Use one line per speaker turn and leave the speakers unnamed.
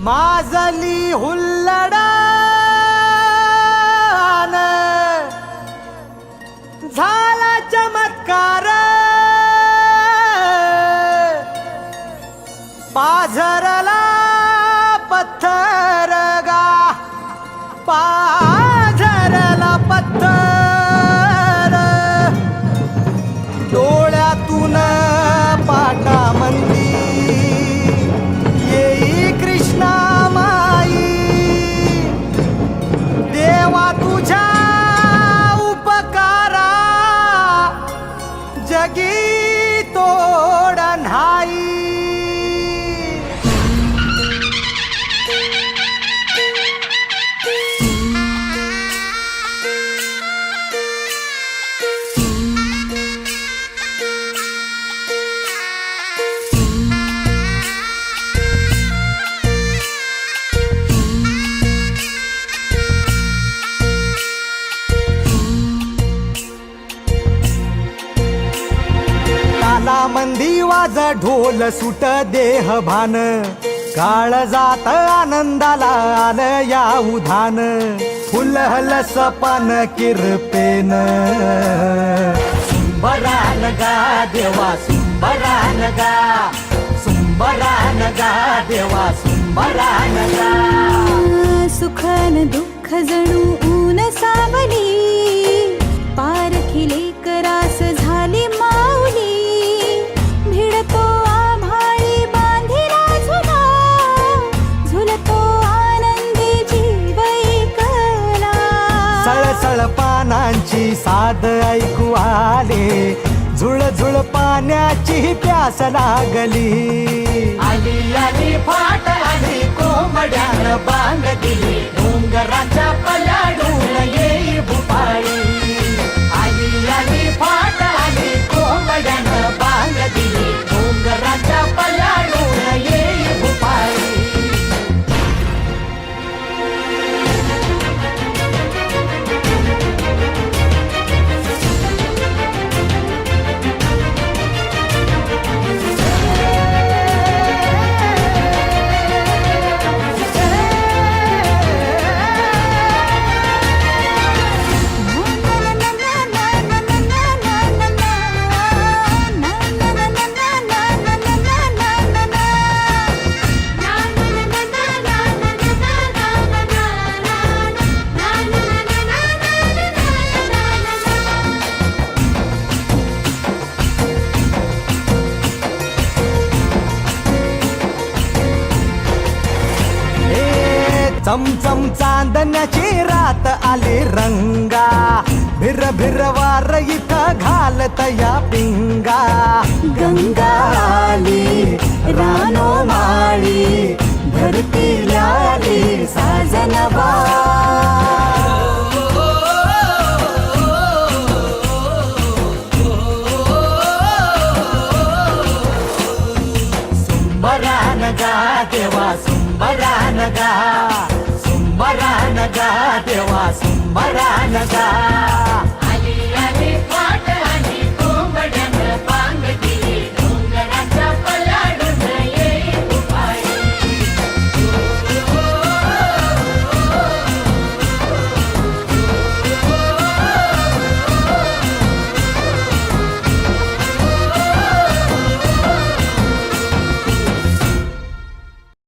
माजली हुल्लडान झाला चमत्कार पाझरला पत्थर गा पाझरला पत्थर डोळ्यातून पाटामंदी येई कृष्णा माई देवा तुझ्या उपकारा जगी तोड नाही मंदी वाज ढोल सुट देह भान काळ जात आनंदाला आलं या उधान फुलहल सपन किरपेन सुंबरान गा देवा सुंबरान गा सुंबरान गा देवा सुंबरान गा
सुखन दुःख जणू ऊन सावली पारखिले करास झाली माऊली भिडतो आभाळी बांधिला झुला झुलतो आनंदी जीव एकला
सळसळ पानांची साद ऐकू आले झुळझुळ पाण्याची प्यास लागली आली आली फाट आली कोंबड्यान बांग दिली डोंगराच्या पलाडून येई भुपाळी आली आली फाट आली कोंबड्यान बांग दिली डोंगराच्या पलाडून येई भुपाळी चमचम चांदण्याची रात आली रंगा भिर भिर वार इथं घालत या पिंगा गंगा आली रानो माळी धरती आली साजनवा सुंबरान गा देवा सुंबरान गा सुंबरान गा देवा सुंबरान गा